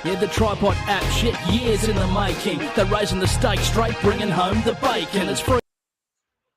Yeah, the TryPod app, shit, years in the making. They're raising the stakes straight, bringing home the bacon. It's free.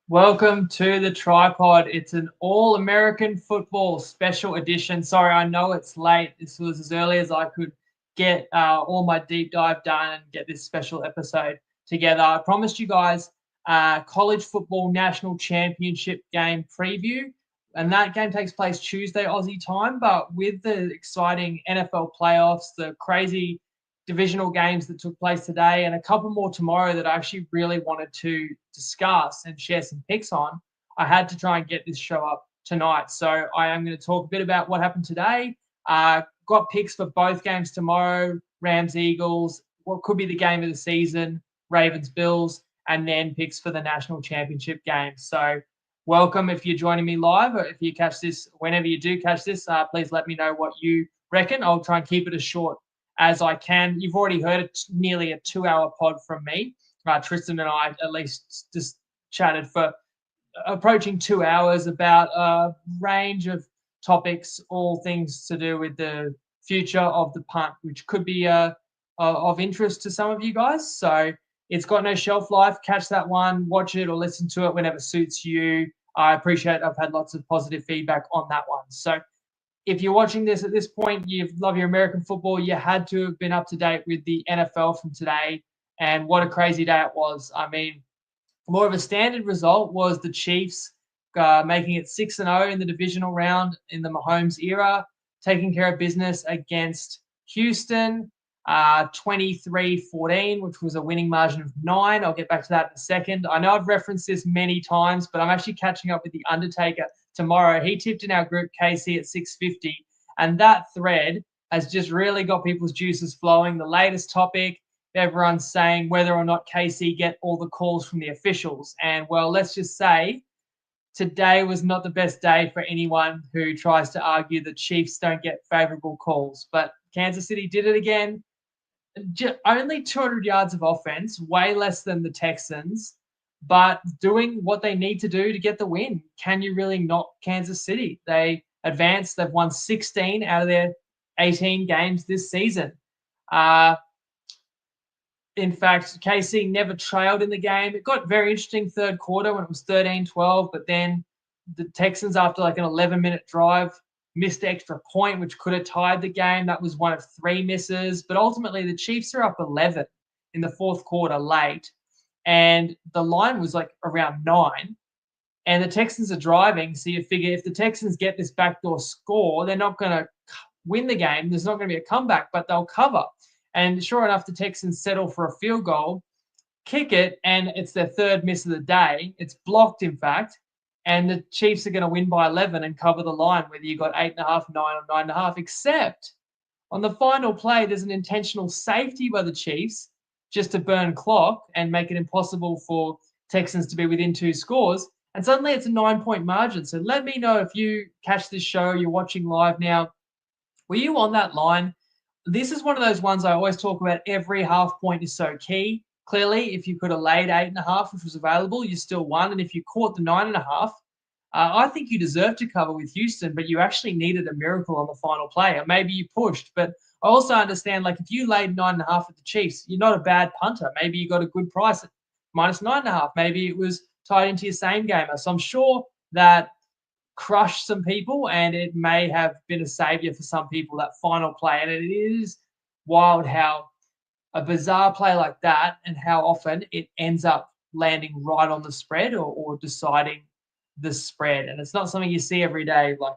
Welcome to the TryPod. It's an all-American football special edition. Sorry, I know it's late. This was as early as I could get all my deep dive done and get this special episode together. I promised you guys college football national championship game preview, and that game takes place Tuesday Aussie time. But with the exciting NFL playoffs, the crazy divisional games that took place today, and a couple more tomorrow that I actually really wanted to discuss and share some picks on, I had to try and get this show up tonight. So I am going to talk a bit about what happened today. Got picks for both games tomorrow, Rams, Eagles, what could be the game of the season, Ravens, Bills, and then picks for the national championship game. So welcome if you're joining me live, or if you catch this, whenever you do catch this, please let me know what you reckon. I'll try and keep it as short as I can. You've already heard nearly a 2-hour pod from me. Tristan and I at least just chatted for approaching 2 hours about a range of topics, all things to do with the future of the punt, which could be of interest to some of you guys. So it's got no shelf life. Catch that one, watch it or listen to it whenever suits you. I appreciate it. I've had lots of positive feedback on that one. So if you're watching this at this point, you love your American football, you had to have been up to date with the NFL from today. And what a crazy day it was. I mean, more of a standard result was the Chiefs making it 6-0 in the divisional round in the Mahomes era, taking care of business against Houston, 23-14, which was a winning margin of 9. I'll get back to that in a second. I know I've referenced this many times, but I'm actually catching up with The Undertaker tomorrow. He tipped in our group KC at 650, and that thread has just really got people's juices flowing. The latest topic, everyone's saying whether or not KC get all the calls from the officials. And, well, let's just say today was not the best day for anyone who tries to argue the Chiefs don't get favorable calls. But Kansas City did it again. Only 200 yards of offense, way less than the Texans, but doing what they need to do to get the win. Can you really knock Kansas City? They advanced. They've won 16 out of their 18 games this season. In fact, KC never trailed in the game. It got very interesting third quarter when it was 13-12, but then the Texans, after like an 11-minute drive, missed the extra point, which could have tied the game. That was one of 3 misses. But ultimately, the Chiefs are up 11 in the fourth quarter late, and the line was like around 9. And the Texans are driving, so you figure if the Texans get this backdoor score, they're not going to win the game. There's not going to be a comeback, but they'll cover. And sure enough, the Texans settle for a field goal, kick it, and it's their third miss of the day. It's blocked, in fact, and the Chiefs are going to win by 11 and cover the line, whether you got 8.5, 9, or 9.5, except on the final play, there's an intentional safety by the Chiefs just to burn clock and make it impossible for Texans to be within 2 scores. And suddenly it's a 9-point margin. So let me know if you catch this show, you're watching live now. Were you on that line? This is one of those ones I always talk about. Every half point is so key. Clearly, if you could have laid 8.5, which was available, you still won. And if you caught the 9.5, I think you deserved to cover with Houston, but you actually needed a miracle on the final play. Or maybe you pushed. But I also understand, like, if you laid 9.5 with the Chiefs, you're not a bad punter. Maybe you got a good price at minus 9.5. Maybe it was tied into your same gamer. So I'm sure that crushed some people, and it may have been a savior for some people, that final play. And it is wild how a bizarre play like that and how often it ends up landing right on the spread or deciding the spread. And it's not something you see every day, like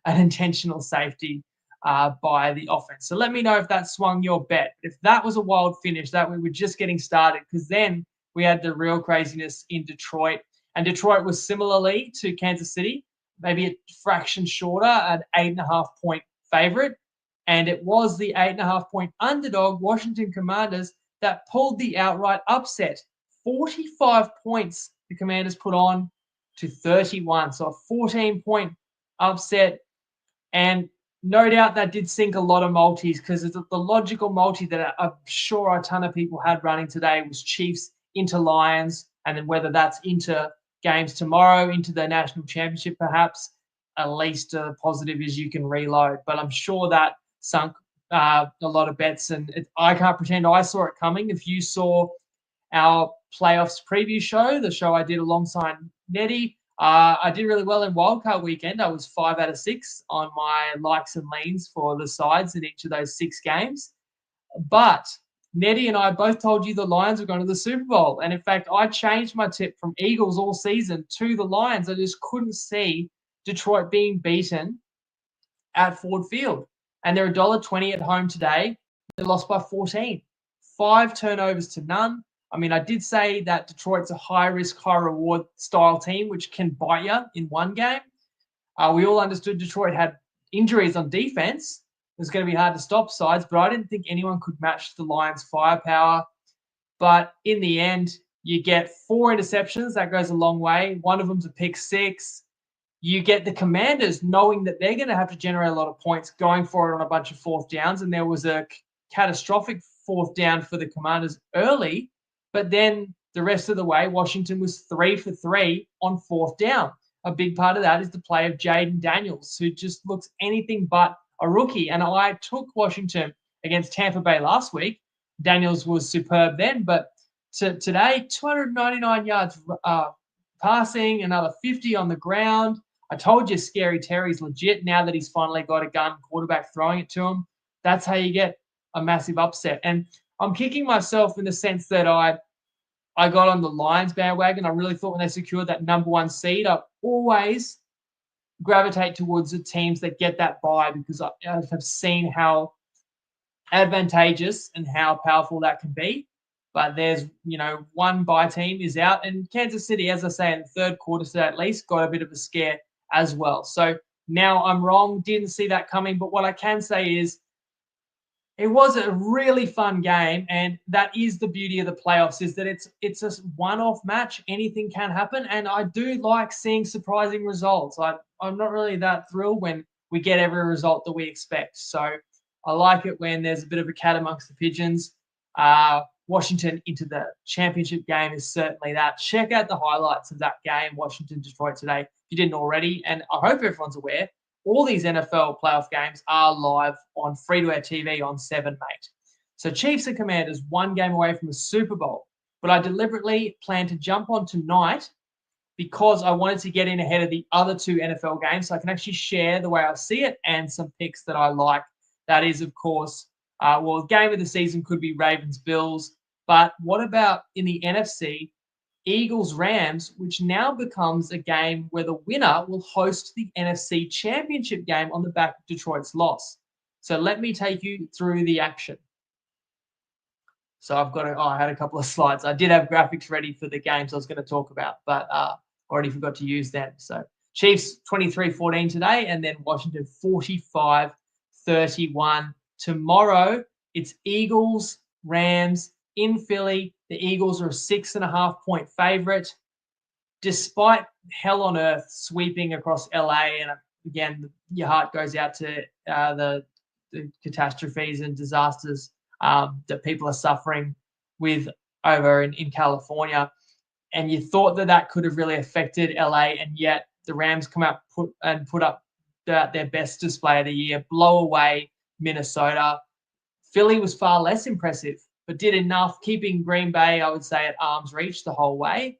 an intentional safety by the offense. So let me know if that swung your bet. If that was a wild finish, that we were just getting started, because then we had the real craziness in Detroit. And Detroit was similarly to Kansas City, maybe a fraction shorter, an 8.5-point favorite. And it was the 8.5-point underdog, Washington Commanders, that pulled the outright upset. 45 points the Commanders put on to 31. So a 14-point upset. And no doubt that did sink a lot of multis, because the logical multi that I'm sure a ton of people had running today was Chiefs into Lions, and then whether that's into games tomorrow, into the national championship perhaps, at least a positive is you can reload. But I'm sure that sunk a lot of bets, and I can't pretend I saw it coming. If you saw our playoffs preview show, the show I did alongside Neddy, I did really well in wildcard weekend. I was 5 out of 6 on my likes and leans for the sides in each of those 6 games. But Neddy and I both told you the Lions were going to the Super Bowl. And in fact, I changed my tip from Eagles all season to the Lions. I just couldn't see Detroit being beaten at Ford Field. And they're $1.20 at home today. They lost by 14. 5 turnovers to none. I mean, I did say that Detroit's a high-risk, high-reward style team, which can bite you in one game. We all understood Detroit had injuries on defense. It was going to be hard to stop sides, but I didn't think anyone could match the Lions' firepower. But in the end, you get 4 interceptions. That goes a long way. One of them's a pick 6. You get the Commanders knowing that they're going to have to generate a lot of points, going for it on a bunch of 4th downs. And there was a catastrophic 4th down for the Commanders early. But then the rest of the way, Washington was 3 for 3 on 4th down. A big part of that is the play of Jaden Daniels, who just looks anything but a rookie. And I took Washington against Tampa Bay last week. Daniels was superb then, but today, 299 yards passing, another 50 on the ground. I told you Scary Terry's legit now that he's finally got a gun quarterback throwing it to him. That's how you get a massive upset. And I'm kicking myself in the sense that I got on the Lions bandwagon. I really thought when they secured that number 1 seed, I always gravitate towards the teams that get that bye because I have seen how advantageous and how powerful that can be. But there's, one bye team is out. And Kansas City, as I say, in the third quarter today at least, got a bit of a scare as well. So now I'm wrong. Didn't see that coming. But what I can say is it was a really fun game, and that is the beauty of the playoffs, is that it's a one-off match. Anything can happen, and I do like seeing surprising results. I'm not really that thrilled when we get every result that we expect. So I like it when there's a bit of a cat amongst the pigeons. Washington into the championship game is certainly that. Check out the highlights of that game, Washington-Detroit today, if you didn't already, and I hope everyone's aware. All these NFL playoff games are live on free-to-air TV on 7, mate. So Chiefs and Commanders 1 game away from the Super Bowl. But I deliberately plan to jump on tonight because I wanted to get in ahead of the other 2 NFL games so I can actually share the way I see it and some picks that I like. That is, of course, game of the season could be Ravens-Bills. But what about in the NFC? Eagles-Rams, which now becomes a game where the winner will host the NFC Championship game on the back of Detroit's loss. So let me take you through the action. So I had a couple of slides. I did have graphics ready for the games I was going to talk about, but already forgot to use them. So Chiefs 23-14 today, and then Washington 45-31. Tomorrow, it's Eagles-Rams in Philly. The Eagles are a 6.5-point favorite. Despite hell on earth sweeping across LA, and again, your heart goes out to the catastrophes and disasters that people are suffering with over in California. And you thought that could have really affected LA, and yet the Rams come out put up their best display of the year, blow away Minnesota. Philly was far less impressive, but did enough, keeping Green Bay, I would say, at arm's reach the whole way.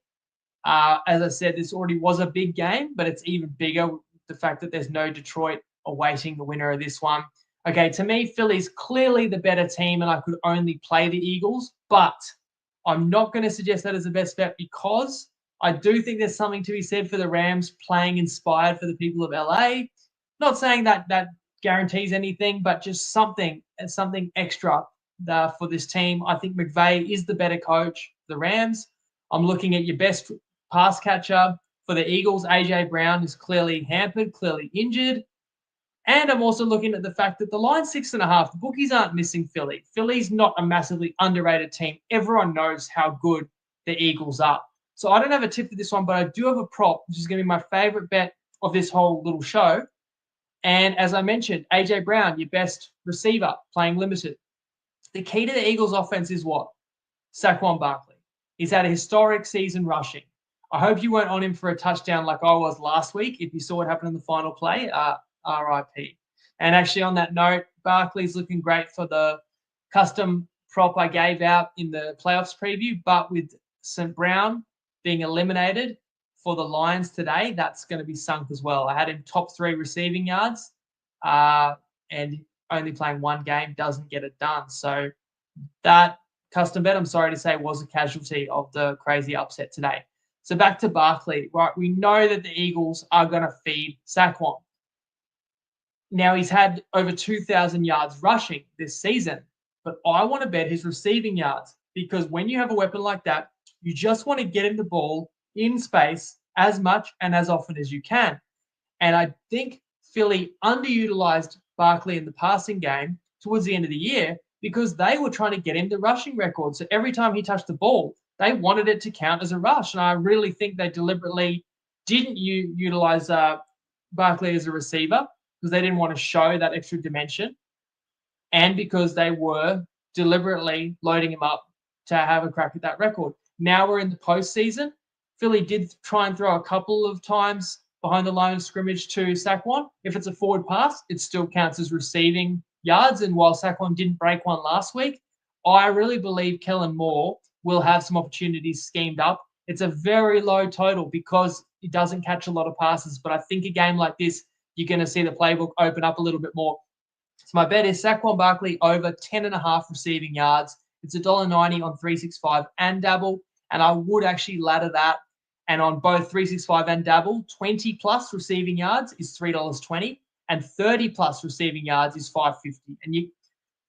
As I said, this already was a big game, but it's even bigger with the fact that there's no Detroit awaiting the winner of this one. Okay, to me, Philly's clearly the better team, and I could only play the Eagles, but I'm not going to suggest that as the best bet because I do think there's something to be said for the Rams playing inspired for the people of LA. Not saying that guarantees anything, but just something extra for this team. I think McVay is the better coach for the Rams. I'm looking at your best pass catcher for the Eagles. A.J. Brown is clearly hampered, clearly injured. And I'm also looking at the fact that the line's 6.5. The bookies aren't missing Philly. Philly's not a massively underrated team. Everyone knows how good the Eagles are. So I don't have a tip for this one, but I do have a prop, which is going to be my favorite bet of this whole little show. And as I mentioned, A.J. Brown, your best receiver, playing limited. The key to the Eagles' offense is what? Saquon Barkley. He's had a historic season rushing. I hope you weren't on him for a touchdown like I was last week. If you saw what happened in the final play, RIP. And actually, on that note, Barkley's looking great for the custom prop I gave out in the playoffs preview. But with St. Brown being eliminated for the Lions today, that's going to be sunk as well. I had him top 3 receiving yards, and only playing one game doesn't get it done. So that custom bet, I'm sorry to say, was a casualty of the crazy upset today. So back to Barkley. Right, we know that the Eagles are going to feed Saquon. Now, he's had over 2,000 yards rushing this season, but I want to bet his receiving yards, because when you have a weapon like that, you just want to get him the ball in space as much and as often as you can. And I think Philly underutilized Barkley in the passing game towards the end of the year because they were trying to get him the rushing record. So every time he touched the ball, they wanted it to count as a rush. And I really think they deliberately didn't utilize Barkley as a receiver because they didn't want to show that extra dimension, and because they were deliberately loading him up to have a crack at that record. Now we're in the postseason. Philly did try and throw a couple of times behind the line of scrimmage to Saquon. If it's a forward pass, it still counts as receiving yards. And while Saquon didn't break one last week, I really believe Kellen Moore will have some opportunities schemed up. It's a very low total because he doesn't catch a lot of passes. But I think a game like this, you're going to see the playbook open up a little bit more. So my bet is Saquon Barkley over 10.5 receiving yards. It's $1.90 on 365 and Dabble. And I would actually ladder that. And on both 365 and Dabble, 20 plus receiving yards is $3.20, and 30 plus receiving yards is $5.50. And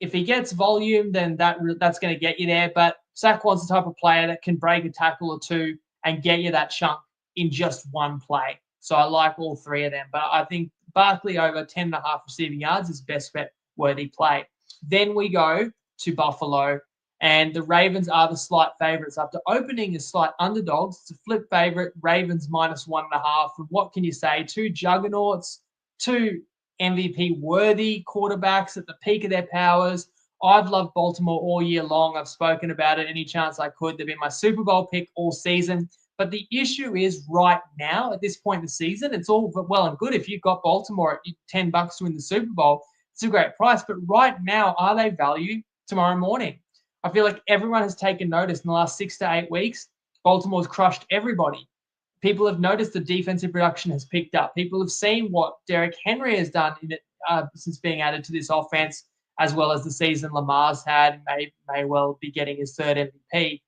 if he gets volume, then that's going to get you there. But Saquon's the type of player that can break a tackle or two and get you that chunk in just one play. So I like all 3 of them. But I think Barkley over 10.5 receiving yards is best bet worthy play. Then we go to Buffalo. And the Ravens are the slight favorites. After opening as slight underdogs, it's a flip favorite, Ravens minus 1.5. And what can you say? 2 juggernauts, 2 MVP-worthy quarterbacks at the peak of their powers. I've loved Baltimore all year long. I've spoken about it any chance I could. They've been my Super Bowl pick all season. But the issue is right now, at this point in the season, it's all well and good if you've got Baltimore at $10 to win the Super Bowl. It's a great price. But right now, are they value tomorrow morning? I feel like everyone has taken notice in the last 6 to 8 weeks. Baltimore's crushed everybody. People have noticed the defensive production has picked up. People have seen what Derrick Henry has done in it since being added to this offense, as well as the season Lamar's had. May well be getting his 3rd MVP.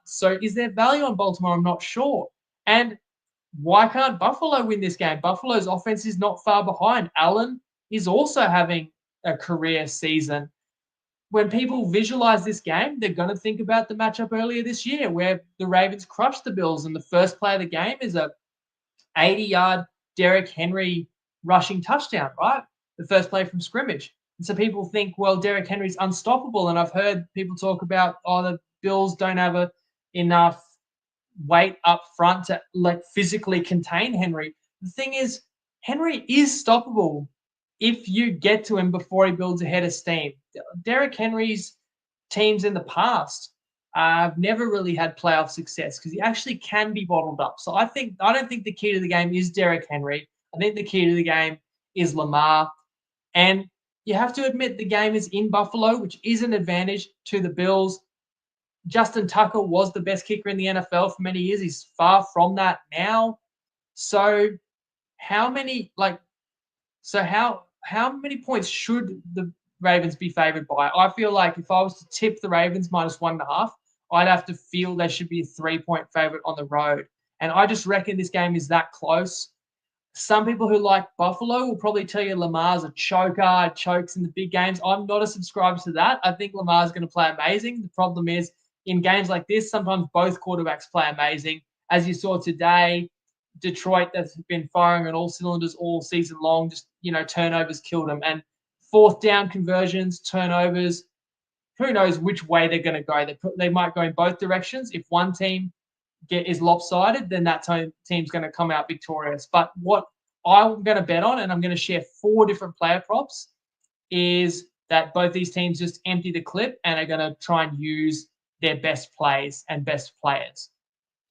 So is there value on Baltimore? I'm not sure. And why can't Buffalo win this game? Buffalo's offense is not far behind. Allen is also having a career season. When people visualize this game, they're going to think about the matchup earlier this year where the Ravens crushed the Bills, and the first play of the game is a 80-yard Derrick Henry rushing touchdown, right? The first play from scrimmage. And so people think, well, Derrick Henry's unstoppable. And I've heard people talk about, the Bills don't have enough weight up front to physically contain Henry. The thing is, Henry is stoppable if you get to him before he builds a head of steam. Derrick Henry's teams in the past have never really had playoff success because he actually can be bottled up. So I don't think the key to the game is Derrick Henry. I think the key to the game is Lamar. And you have to admit the game is in Buffalo, which is an advantage to the Bills. Justin Tucker was the best kicker in the NFL for many years. He's far from that now. So how many points should the Ravens be favored by? I feel like if I was to tip the Ravens minus 1.5, I'd have to feel they should be a 3-point favorite on the road. And I just reckon this game is that close. Some people who like Buffalo will probably tell you Lamar's a choker, chokes in the big games. I'm not a subscriber to that. I think Lamar's going to play amazing. The problem is in games like this, sometimes both quarterbacks play amazing. As you saw today, Detroit that's been firing on all cylinders all season long, just, turnovers killed them. And 4th down conversions, turnovers, who knows which way they're going to go. They might go in both directions. If one team is lopsided, then that team's going to come out victorious. But what I'm going to bet on, and I'm going to share 4 different player props, is that both these teams just empty the clip and are going to try and use their best plays and best players.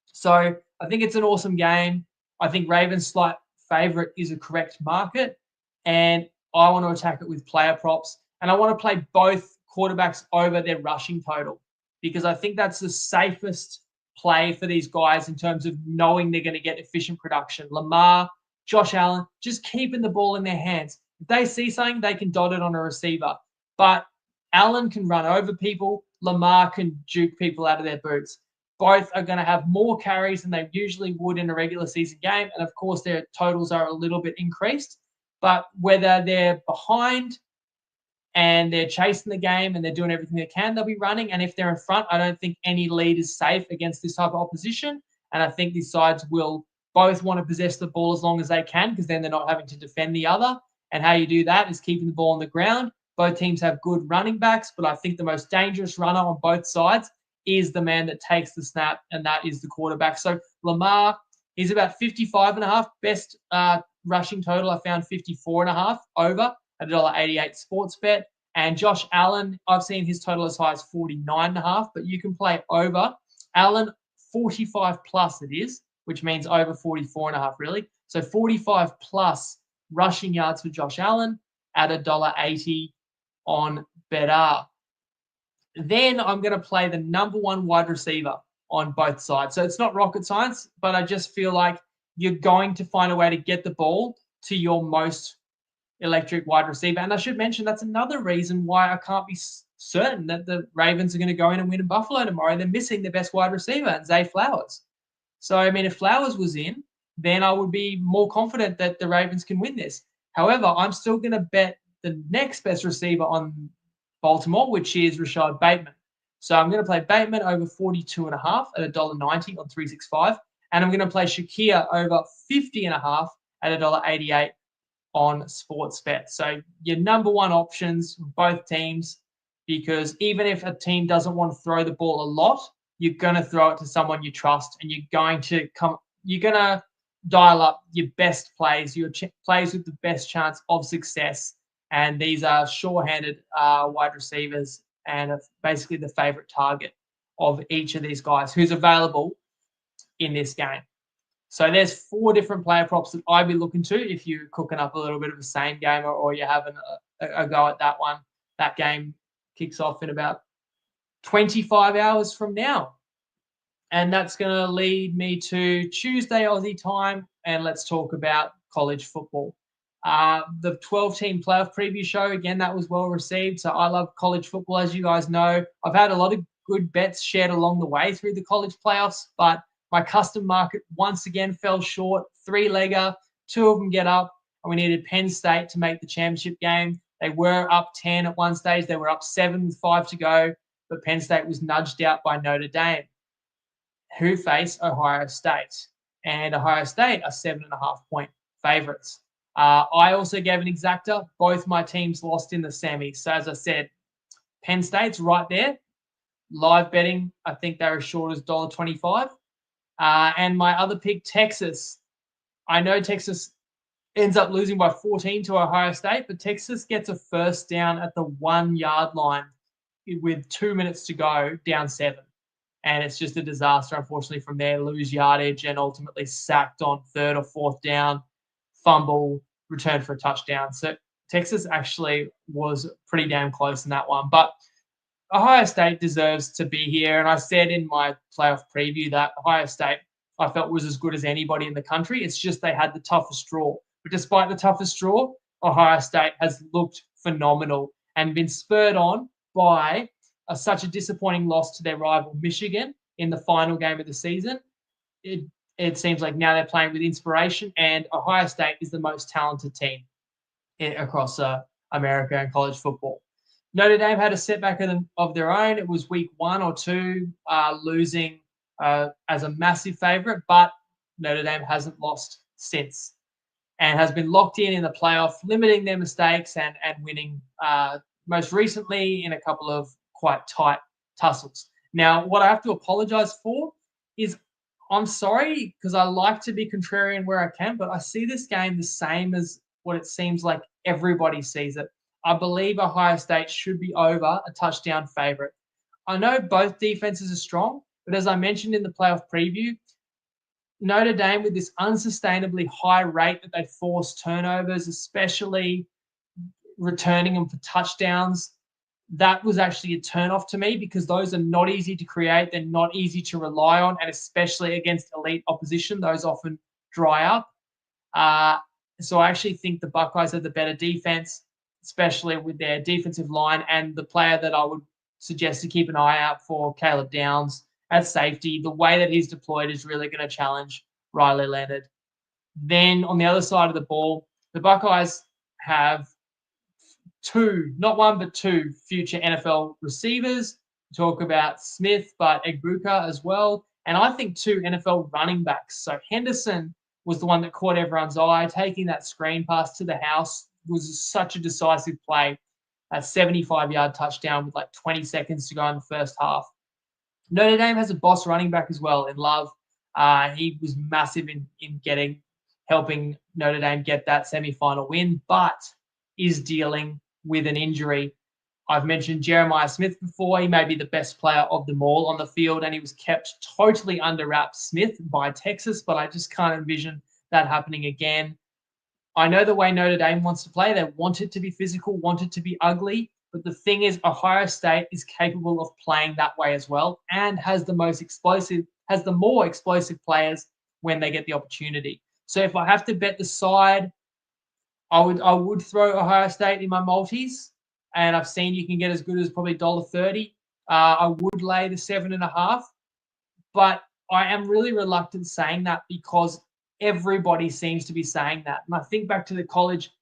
So I think it's an awesome game. I think Ravens slight favorite is a correct market, and I want to attack it with player props, and I want to play both quarterbacks over their rushing total because I think that's the safest play for these guys in terms of knowing they're going to get efficient production. Lamar, Josh Allen, just keeping the ball in their hands. If they see something, they can dot it on a receiver. But Allen can run over people. Lamar can juke people out of their boots. Both are going to have more carries than they usually would in a regular season game. And of course, their totals are a little bit increased. But whether they're behind and they're chasing the game and they're doing everything they can, they'll be running. And if they're in front, I don't think any lead is safe against this type of opposition. And I think these sides will both want to possess the ball as long as they can because then they're not having to defend the other. And how you do that is keeping the ball on the ground. Both teams have good running backs, but I think the most dangerous runner on both sides is the man that takes the snap, and that is the quarterback. So Lamar, he's about 55.5. Best rushing total, I found 54.5 over at $1.88 sports bet. And Josh Allen, I've seen his total as high as 49.5, but you can play over. Allen, 45 plus it is, which means over 44.5 really. So 45 plus rushing yards for Josh Allen at $1.80 on Better. Then I'm going to play the number one wide receiver on both sides. So it's not rocket science, but I just feel like you're going to find a way to get the ball to your most electric wide receiver. And I should mention that's another reason why I can't be certain that the Ravens are going to go in and win in Buffalo tomorrow. They're missing their best wide receiver, Zay Flowers. So, I mean, if Flowers was in, then I would be more confident that the Ravens can win this. However, I'm still going to bet the next best receiver on Baltimore, which is Rashad Bateman. So I'm going to play Bateman over 42.5 at $1.90 on 365. And I'm going to play Shakir over 50.5 at $1.88 on Sportsbet. So your number one options for both teams, because even if a team doesn't want to throw the ball a lot, you're going to throw it to someone you trust, and you're going to dial up your best plays, your plays with the best chance of success. And these are sure-handed wide receivers and basically the favorite target of each of these guys who's available in this game. So there's 4 different player props that I'd be looking to if you're cooking up a little bit of a same game or you're having a go at that one. That game kicks off in about 25 hours from now. And that's going to lead me to Tuesday Aussie time, and let's talk about college football. The 12-team playoff preview show, again, that was well received. So I love college football, as you guys know. I've had a lot of good bets shared along the way through the college playoffs, but my custom market once again fell short. 3-legger, 2 of them get up, and we needed Penn State to make the championship game. They were up 10 at one stage. They were up 7 with 5 to go, but Penn State was nudged out by Notre Dame, who face Ohio State. And Ohio State are 7.5-point favorites. I also gave an exacta. Both my teams lost in the semis. So as I said, Penn State's right there. Live betting, I think they're as short as $1.25. And my other pick, Texas. I know Texas ends up losing by 14 to Ohio State, but Texas gets a first down at the 1-yard line with 2 minutes to go, down 7. And it's just a disaster, unfortunately, from there. Lose yardage and ultimately sacked on 3rd or 4th down. Fumble, return for a touchdown. So Texas actually was pretty damn close in that one. But Ohio State deserves to be here. And I said in my playoff preview that Ohio State, I felt, was as good as anybody in the country. It's just they had the toughest draw. But despite the toughest draw, Ohio State has looked phenomenal and been spurred on by such a disappointing loss to their rival Michigan in the final game of the season. It seems like now they're playing with inspiration, and Ohio State is the most talented team across America and college football. Notre Dame had a setback of their own. It was week 1 or 2, losing as a massive favorite, but Notre Dame hasn't lost since and has been locked in the playoff, limiting their mistakes and winning most recently in a couple of quite tight tussles. Now, what I have to apologize for is I'm sorry, because I like to be contrarian where I can, but I see this game the same as what it seems like everybody sees it. I believe Ohio State should be over a touchdown favorite. I know both defenses are strong, but as I mentioned in the playoff preview, Notre Dame with this unsustainably high rate that they force turnovers, especially returning them for touchdowns, that was actually a turnoff to me because those are not easy to create. They're not easy to rely on, and especially against elite opposition, those often dry up. So I actually think the Buckeyes have the better defense, especially with their defensive line, and the player that I would suggest to keep an eye out for, Caleb Downs, at safety. The way that he's deployed is really going to challenge Riley Leonard. Then on the other side of the ball, the Buckeyes have two, not one, but two future NFL receivers. Talk about Smith, but Egbuka as well. And I think two NFL running backs. So Henderson was the one that caught everyone's eye. Taking that screen pass to the house was such a decisive play. A 75-yard touchdown with like 20 seconds to go in the first half. Notre Dame has a boss running back as well in Love. He was massive in helping Notre Dame get that semifinal win, but is dealing with an injury. I've mentioned Jeremiah Smith before. He may be the best player of them all on the field, and he was kept totally under wraps, Smith, by Texas, but I just can't envision that happening again. I know the way Notre Dame wants to play. They want it to be physical, want it to be ugly, but the thing is, Ohio State is capable of playing that way as well and has the more explosive players when they get the opportunity. So if I have to bet the side, I would throw Ohio State in my multis, and I've seen you can get as good as probably $1.30. I would lay the 7.5, but I am really reluctant saying that because everybody seems to be saying that. And I think back to the college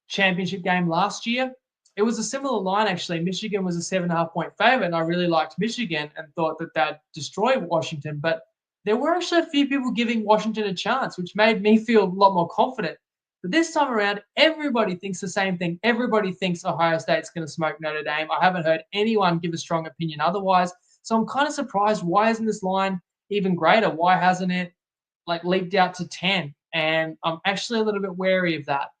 championship game last year, it was a similar line actually. Michigan was a 7.5-point favorite, and I really liked Michigan and thought that they'd destroy Washington. But there were actually a few people giving Washington a chance, which made me feel a lot more confident. But this time around, everybody thinks the same thing. Everybody thinks Ohio State's going to smoke Notre Dame. I haven't heard anyone give a strong opinion otherwise. So I'm kind of surprised. Why isn't this line even greater? Why hasn't it leaped out to 10? And I'm actually a little bit wary of that.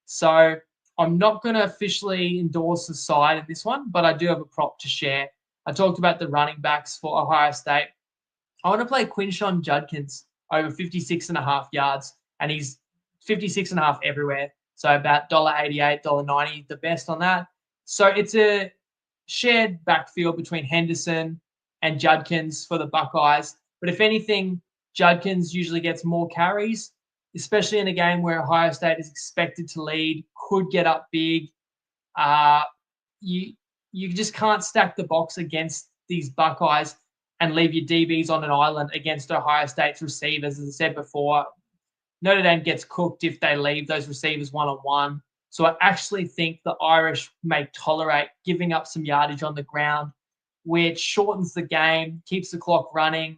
So I'm not going to officially endorse the side in this one, but I do have a prop to share. I talked about the running backs for Ohio State. I want to play Quinshon Judkins over 56.5 yards, and he's 56.5 everywhere. So about $1.88, $1.90, the best on that. So it's a shared backfield between Henderson and Judkins for the Buckeyes. But if anything, Judkins usually gets more carries, especially in a game where Ohio State is expected to lead, could get up big. You just can't stack the box against these Buckeyes and leave your DBs on an island against Ohio State's receivers. As I said before, Notre Dame gets cooked if they leave those receivers one-on-one. So I actually think the Irish may tolerate giving up some yardage on the ground, which shortens the game, keeps the clock running,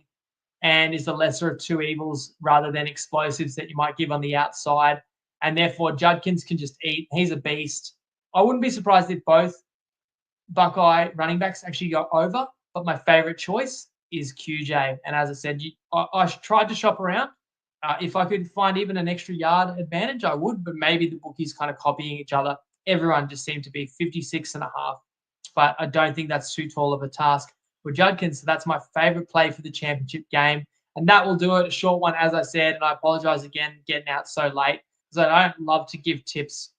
and is the lesser of two evils rather than explosives that you might give on the outside. And therefore, Judkins can just eat. He's a beast. I wouldn't be surprised if both Buckeye running backs actually go over, but my favorite choice is QJ. And as I said, I tried to shop around. If I could find even an extra yard advantage, I would, but maybe the bookies kind of copying each other. Everyone just seemed to be 56.5, but I don't think that's too tall of a task for Judkins. So that's my favorite play for the championship game. And that will do it. A short one, as I said, and I apologize again getting out so late because I don't love to give tips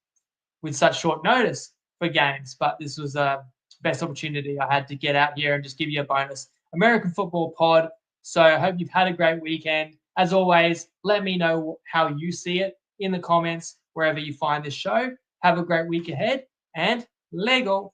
with such short notice for games, but this was a best opportunity I had to get out here and just give you a bonus American football pod. So I hope you've had a great weekend. As always, let me know how you see it in the comments wherever you find this show. Have a great week ahead, and Lego.